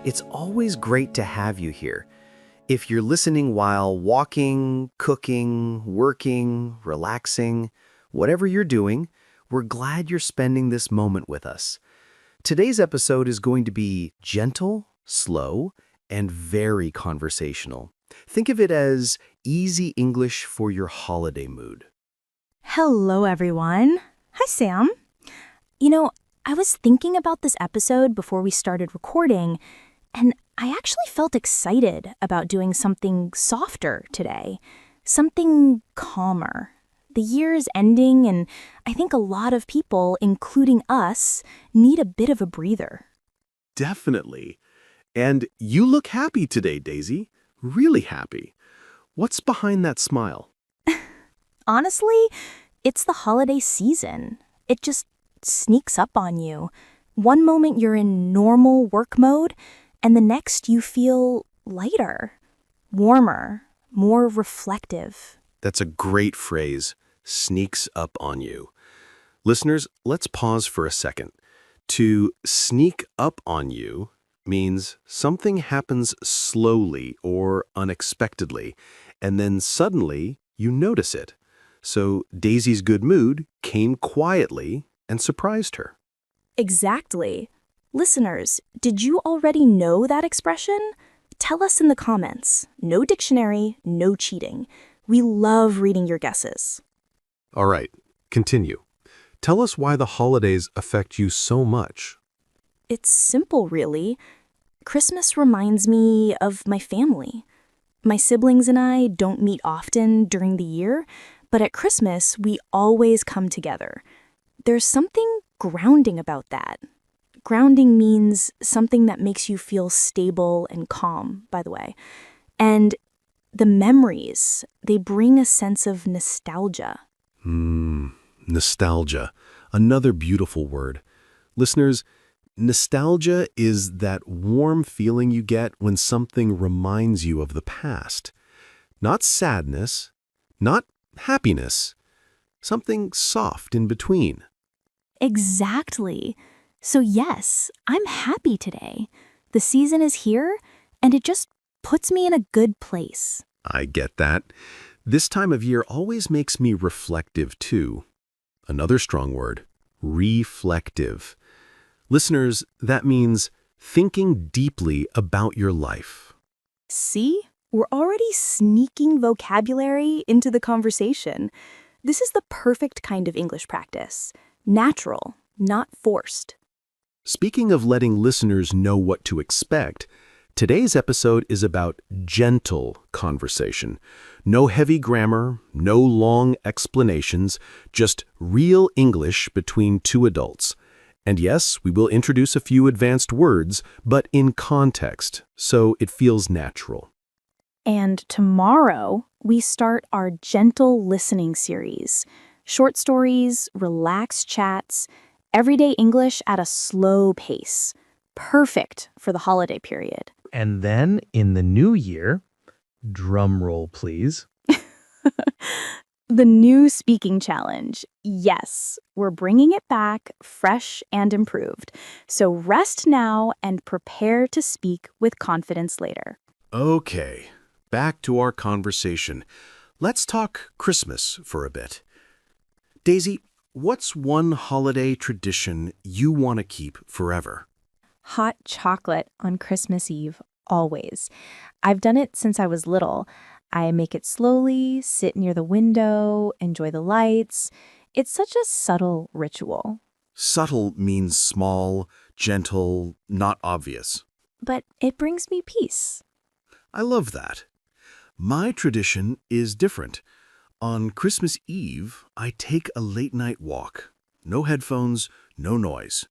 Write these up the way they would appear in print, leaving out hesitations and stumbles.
It's always great to have you here. If you're listening while walking, cooking, working, relaxing, whatever you're doing, we're glad you're spending this moment with us. Today's episode is going to be gentle, slow, and very conversational. Think of it as easy English for your holiday mood. Hello, everyone. Hi, Sam. I was thinking about this episode before we started recording, and I actually felt excited about doing something softer today, something calmer. The year is ending, and I think a lot of people, including us, need a bit of a breather. Definitely. And you look happy today, Daisy. Really happy. What's behind that smile? Honestly, it's the holiday season. It just sneaks up on you. One moment you're in normal work mode, and the next you feel lighter, warmer, more reflective. That's a great phrase. Sneaks up on you. Listeners, let's pause for a second. To sneak up on you means something happens slowly or unexpectedly, and then suddenly you notice it. So Daisy's good mood came quietly and surprised her. Exactly. Listeners, did you already know that expression? Tell us in the comments. No dictionary, no cheating. We love reading your guesses. All right, continue. Tell us why the holidays affect you so much. It's simple, really. Christmas reminds me of my family. My siblings and I don't meet often during the year, but at Christmas, we always come together. There's something grounding about that. Grounding means something that makes you feel stable and calm, by the way. And the memories, they bring a sense of nostalgia. Nostalgia. Another beautiful word. Listeners, nostalgia is that warm feeling you get when something reminds you of the past. Not sadness, not happiness, something soft in between. Exactly. So yes, I'm happy today. The season is here, and it just puts me in a good place. I get that. This time of year always makes me reflective too. Another strong word, reflective. Listeners, that means thinking deeply about your life. See? We're already sneaking vocabulary into the conversation. This is the perfect kind of English practice. Natural, not forced. Speaking of letting listeners know what to expect, today's episode is about gentle conversation. No heavy grammar, no long explanations, just real English between two adults. And yes, we will introduce a few advanced words, but in context, so it feels natural. And tomorrow, we start our gentle listening series. Short stories, relaxed chats, everyday English at a slow pace. Perfect for the holiday period. And then in the new year, drum roll please. The new speaking challenge. Yes, we're bringing it back fresh and improved. So rest now and prepare to speak with confidence later. Okay, back to our conversation. Let's talk Christmas for a bit. Daisy, what's one holiday tradition you want to keep forever? Hot chocolate on Christmas Eve, always. I've done it since I was little. I make it slowly, sit near the window, enjoy the lights. It's such a subtle ritual. Subtle means small, gentle, not obvious. But it brings me peace. I love that. My tradition is different. On Christmas Eve, I take a late-night walk. No headphones, no noise.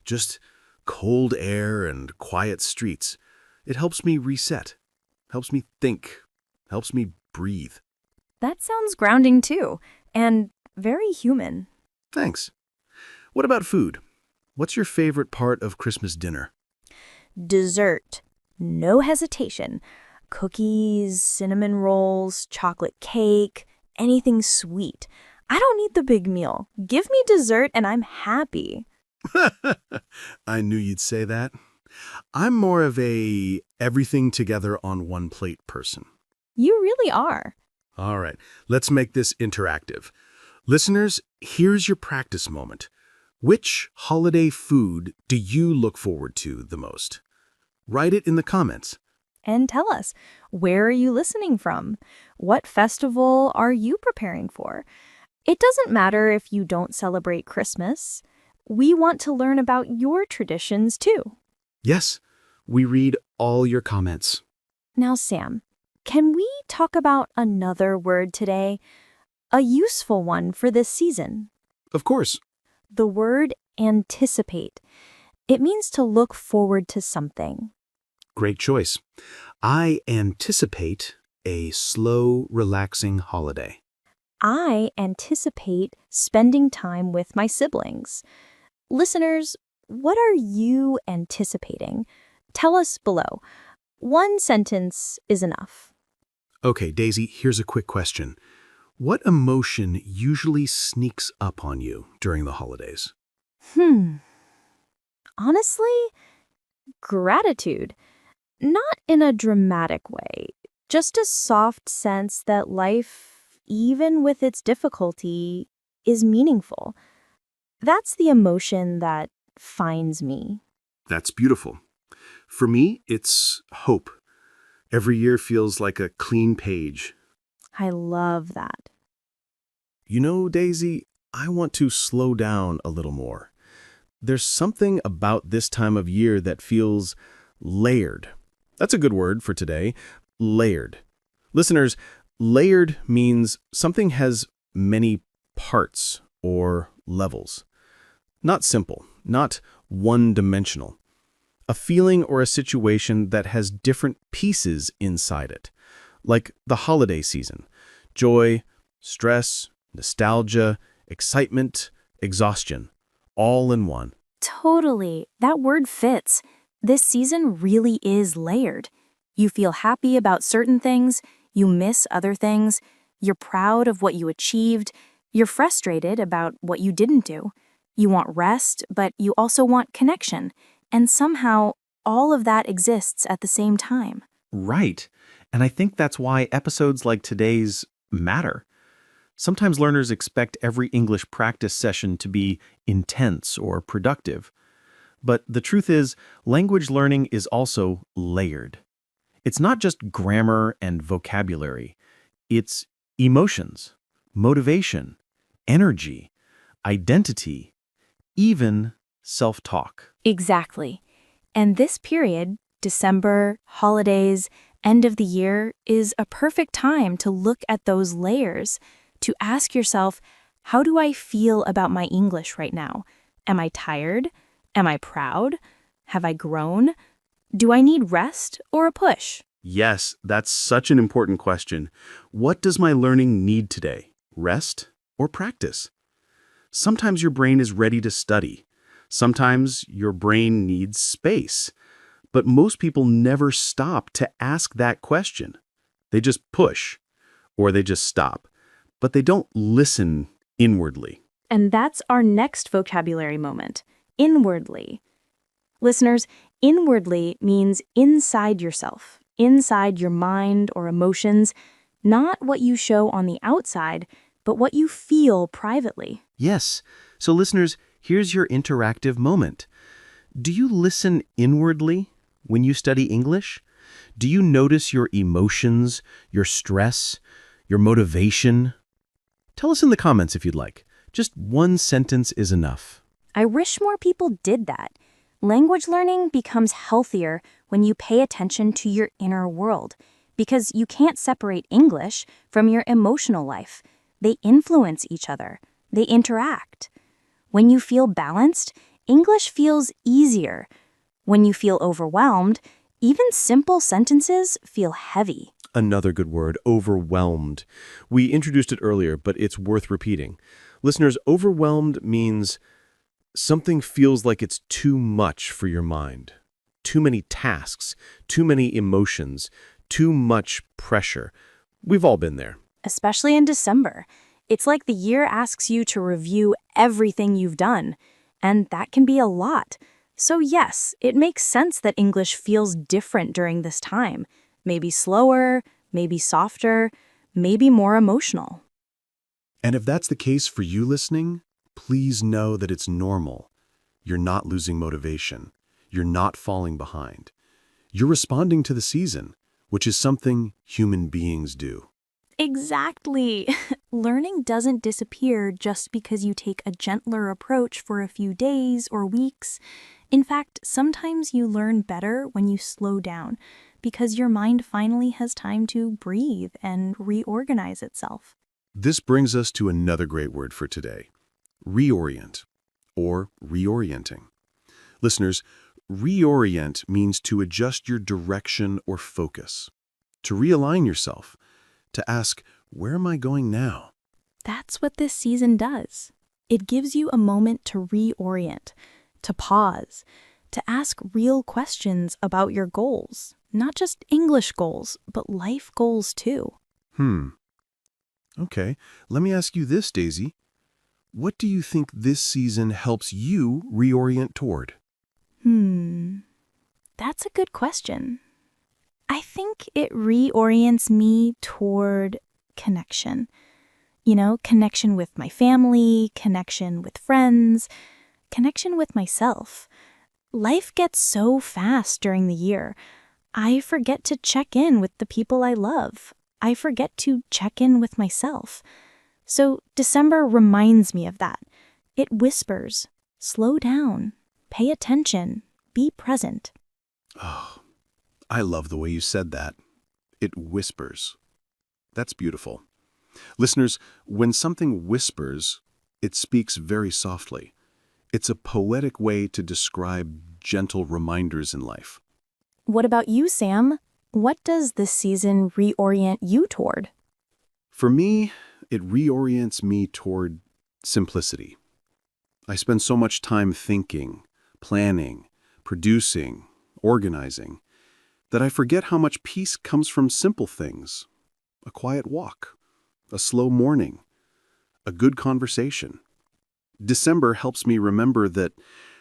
Just cold air and quiet streets. It helps me reset, helps me think, helps me breathe. That sounds grounding too, and very human. Thanks. What about food? What's your favorite part of Christmas dinner? Dessert. No hesitation. Cookies, cinnamon rolls, chocolate cake, anything sweet. I don't need the big meal. Give me dessert and I'm happy. I knew you'd say that. I'm more of a everything together on one plate person. You really are. All right, let's make this interactive. Listeners, here's your practice moment. Which holiday food do you look forward to the most? Write it in the comments. And tell us, where are you listening from? What festival are you preparing for? It doesn't matter if you don't celebrate Christmas. We want to learn about your traditions too. Yes, we read all your comments. Now, Sam, can we talk about another word today? A useful one for this season. Of course. The word anticipate. It means to look forward to something. Great choice. I anticipate a slow, relaxing holiday. I anticipate spending time with my siblings. Listeners, what are you anticipating? Tell us below. One sentence is enough. Okay, Daisy, here's a quick question. What emotion usually sneaks up on you during the holidays? Honestly, gratitude. Not in a dramatic way, just a soft sense that life, even with its difficulty, is meaningful. That's the emotion that finds me. That's beautiful. For me, it's hope. Every year feels like a clean page. I love that. You know, Daisy, I want to slow down a little more. There's something about this time of year that feels layered. That's a good word for today, layered. Listeners, layered means something has many parts or levels. Not simple, not one-dimensional. A feeling or a situation that has different pieces inside it, like the holiday season. Joy, stress, nostalgia, excitement, exhaustion, all in one. Totally. That word fits. This season really is layered. You feel happy about certain things, you miss other things, you're proud of what you achieved, you're frustrated about what you didn't do. You want rest, but you also want connection. And somehow, all of that exists at the same time. Right. And I think that's why episodes like today's matter. Sometimes learners expect every English practice session to be intense or productive. But the truth is, language learning is also layered. It's not just grammar and vocabulary. It's emotions, motivation, energy, identity, even self-talk. Exactly. And this period, December, holidays, end of the year, is a perfect time to look at those layers, to ask yourself, how do I feel about my English right now? Am I tired? Am I proud? Have I grown? Do I need rest or a push? Yes, that's such an important question. What does my learning need today? Rest or practice? Sometimes your brain is ready to study. Sometimes your brain needs space. But most people never stop to ask that question. They just push, or they just stop. But they don't listen inwardly. And that's our next vocabulary moment, inwardly. Listeners, inwardly means inside yourself, inside your mind or emotions, not what you show on the outside, but what you feel privately. Yes. So listeners, here's your interactive moment. Do you listen inwardly when you study English? Do you notice your emotions, your stress, your motivation? Tell us in the comments if you'd like. Just one sentence is enough. I wish more people did that. Language learning becomes healthier when you pay attention to your inner world, because you can't separate English from your emotional life. They influence each other. They interact. When you feel balanced, English feels easier. When you feel overwhelmed, even simple sentences feel heavy. Another good word, overwhelmed. We introduced it earlier, but it's worth repeating. Listeners, overwhelmed means something feels like it's too much for your mind. Too many tasks, too many emotions, too much pressure. We've all been there. Especially in December. It's like the year asks you to review everything you've done, and that can be a lot. So yes, it makes sense that English feels different during this time. Maybe slower, maybe softer, maybe more emotional. And if that's the case for you listening, please know that it's normal. You're not losing motivation. You're not falling behind. You're responding to the season, which is something human beings do. Exactly. Learning doesn't disappear just because you take a gentler approach for a few days or weeks. In fact, sometimes you learn better when you slow down because your mind finally has time to breathe and reorganize itself. This brings us to another great word for today, reorient, or reorienting. Listeners, reorient means to adjust your direction or focus, to realign yourself, to ask, where am I going now? That's what this season does. It gives you a moment to reorient, to pause, to ask real questions about your goals. Not just English goals, but life goals too. Okay, let me ask you this, Daisy. What do you think this season helps you reorient toward? That's a good question. I think it reorients me toward connection. Connection with my family, connection with friends, connection with myself. Life gets so fast during the year. I forget to check in with the people I love. I forget to check in with myself. So December reminds me of that. It whispers, slow down, pay attention, be present. Oh, I love the way you said that. It whispers. That's beautiful. Listeners, when something whispers, it speaks very softly. It's a poetic way to describe gentle reminders in life. What about you, Sam? What does this season reorient you toward? For me, it reorients me toward simplicity. I spend so much time thinking, planning, producing, organizing, that I forget how much peace comes from simple things. A quiet walk, a slow morning, a good conversation. December helps me remember that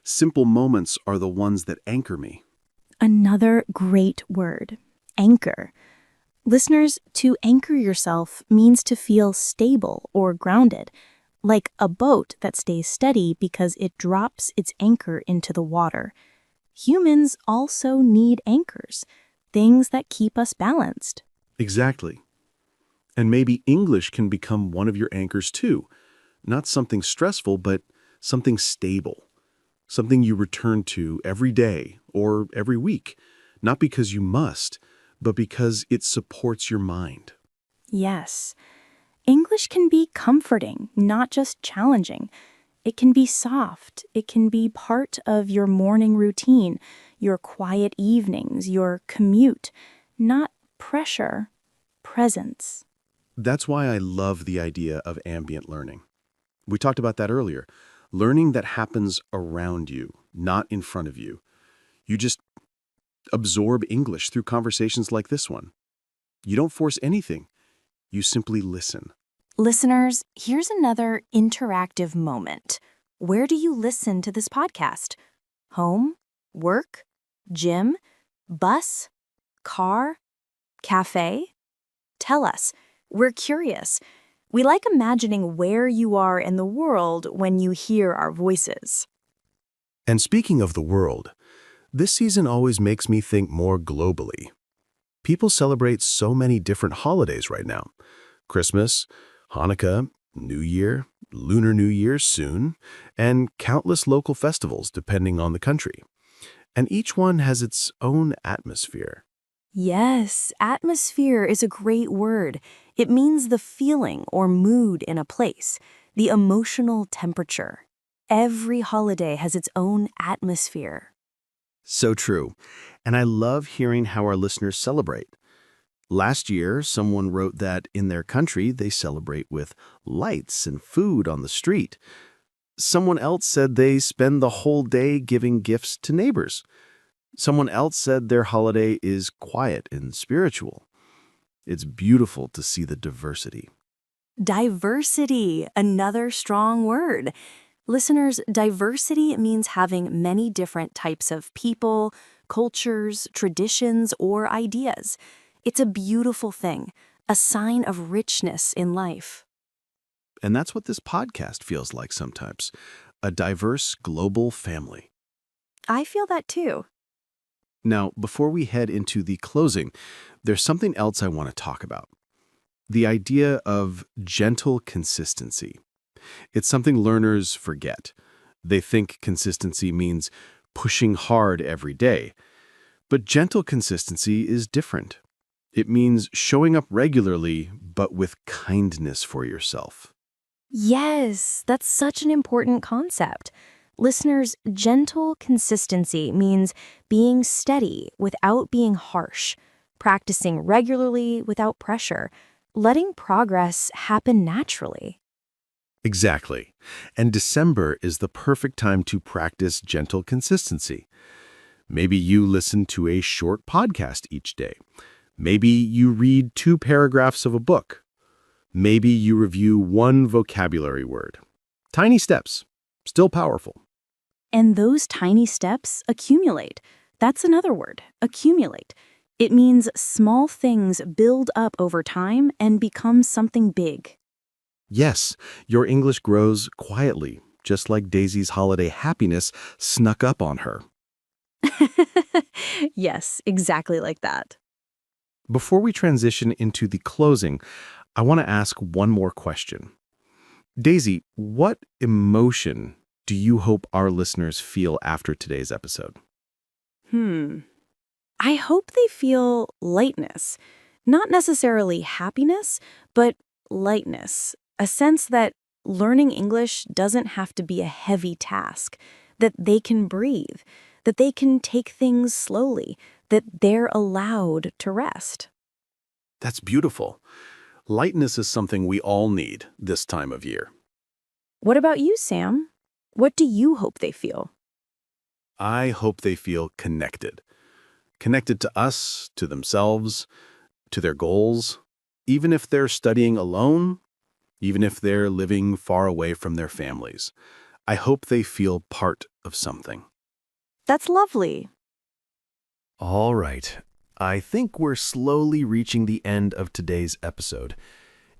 simple moments are the ones that anchor me. Another great word, anchor. Listeners, to anchor yourself means to feel stable or grounded, like a boat that stays steady because it drops its anchor into the water. Humans also need anchors, things that keep us balanced. Exactly. And maybe English can become one of your anchors too. Not something stressful, but something stable. Something you return to every day or every week. Not because you must, but because it supports your mind. Yes, English can be comforting, not just challenging. It can be soft. It can be part of your morning routine, your quiet evenings, your commute. Not pressure, presence. That's why I love the idea of ambient learning. We talked about that earlier. Learning that happens around you, not in front of you. You just absorb English through conversations like this one. You don't force anything. You simply listen. Listeners, here's another interactive moment. Where do you listen to this podcast? Home? Work? Gym? Bus? Car? Cafe? Tell us. We're curious. We like imagining where you are in the world when you hear our voices. And speaking of the world, this season always makes me think more globally. People celebrate so many different holidays right now. Christmas, Hanukkah, New Year, Lunar New Year soon, and countless local festivals depending on the country. And each one has its own atmosphere. Yes, atmosphere is a great word. It means the feeling or mood in a place, the emotional temperature. Every holiday has its own atmosphere. So true. And I love hearing how our listeners celebrate. Last year, someone wrote that in their country, they celebrate with lights and food on the street. Someone else said they spend the whole day giving gifts to neighbors. Someone else said their holiday is quiet and spiritual. It's beautiful to see the diversity. Diversity, another strong word. Listeners, diversity means having many different types of people, cultures, traditions, or ideas. It's a beautiful thing, a sign of richness in life. And that's what this podcast feels like sometimes. A diverse global family. I feel that too. Now, before we head into the closing, there's something else I want to talk about. The idea of gentle consistency. It's something learners forget. They think consistency means pushing hard every day. But gentle consistency is different. It means showing up regularly, but with kindness for yourself. Yes, that's such an important concept. Listeners, gentle consistency means being steady without being harsh, practicing regularly without pressure, letting progress happen naturally. Exactly. And December is the perfect time to practice gentle consistency. Maybe you listen to a short podcast each day. Maybe you read 2 paragraphs of a book. Maybe you review 1 vocabulary word. Tiny steps, still powerful. And those tiny steps accumulate. That's another word, accumulate. It means small things build up over time and become something big. Yes, your English grows quietly, just like Daisy's holiday happiness snuck up on her. Yes, exactly like that. Before we transition into the closing, I want to ask one more question. Daisy, what emotion do you hope our listeners feel after today's episode? I hope they feel lightness. Not necessarily happiness, but lightness. A sense that learning English doesn't have to be a heavy task, that they can breathe, that they can take things slowly, that they're allowed to rest. That's beautiful. Lightness is something we all need this time of year. What about you, Sam? What do you hope they feel? I hope they feel connected. Connected to us, to themselves, to their goals, even if they're studying alone, even if they're living far away from their families. I hope they feel part of something. That's lovely. All right. I think we're slowly reaching the end of today's episode.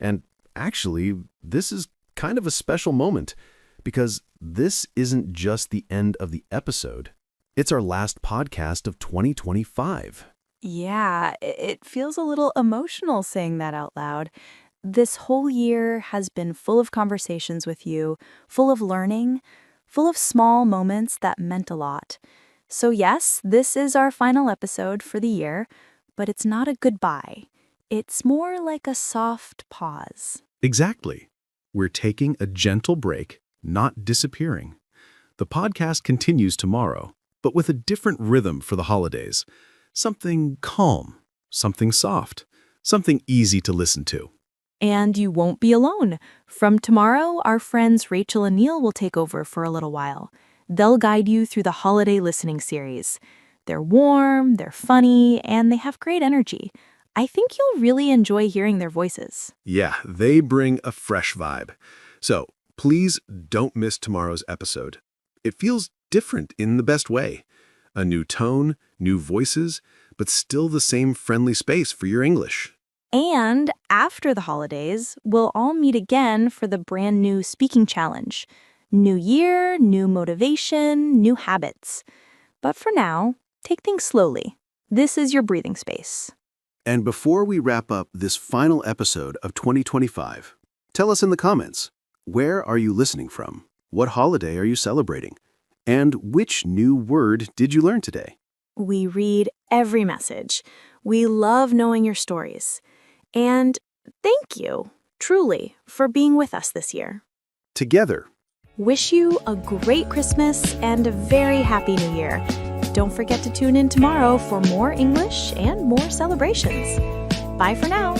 And actually, this is kind of a special moment because this isn't just the end of the episode. It's our last podcast of 2025. Yeah, it feels a little emotional saying that out loud. This whole year has been full of conversations with you, full of learning, full of small moments that meant a lot. So yes, this is our final episode for the year, but it's not a goodbye. It's more like a soft pause. Exactly. We're taking a gentle break, not disappearing. The podcast continues tomorrow, but with a different rhythm for the holidays. Something calm, something soft, something easy to listen to. And you won't be alone. From tomorrow, our friends Rachel and Neil will take over for a little while. They'll guide you through the holiday listening series. They're warm, they're funny, and they have great energy. I think you'll really enjoy hearing their voices. Yeah, they bring a fresh vibe. So please don't miss tomorrow's episode. It feels different in the best way. A new tone, new voices, but still the same friendly space for your English. And after the holidays, we'll all meet again for the brand new speaking challenge. New year, new motivation, new habits. But for now, take things slowly. This is your breathing space. And before we wrap up this final episode of 2025, tell us in the comments, where are you listening from? What holiday are you celebrating? And which new word did you learn today? We read every message. We love knowing your stories. And thank you, truly, for being with us this year. Together. Wish you a great Christmas and a very happy New Year. Don't forget to tune in tomorrow for more English and more celebrations. Bye for now.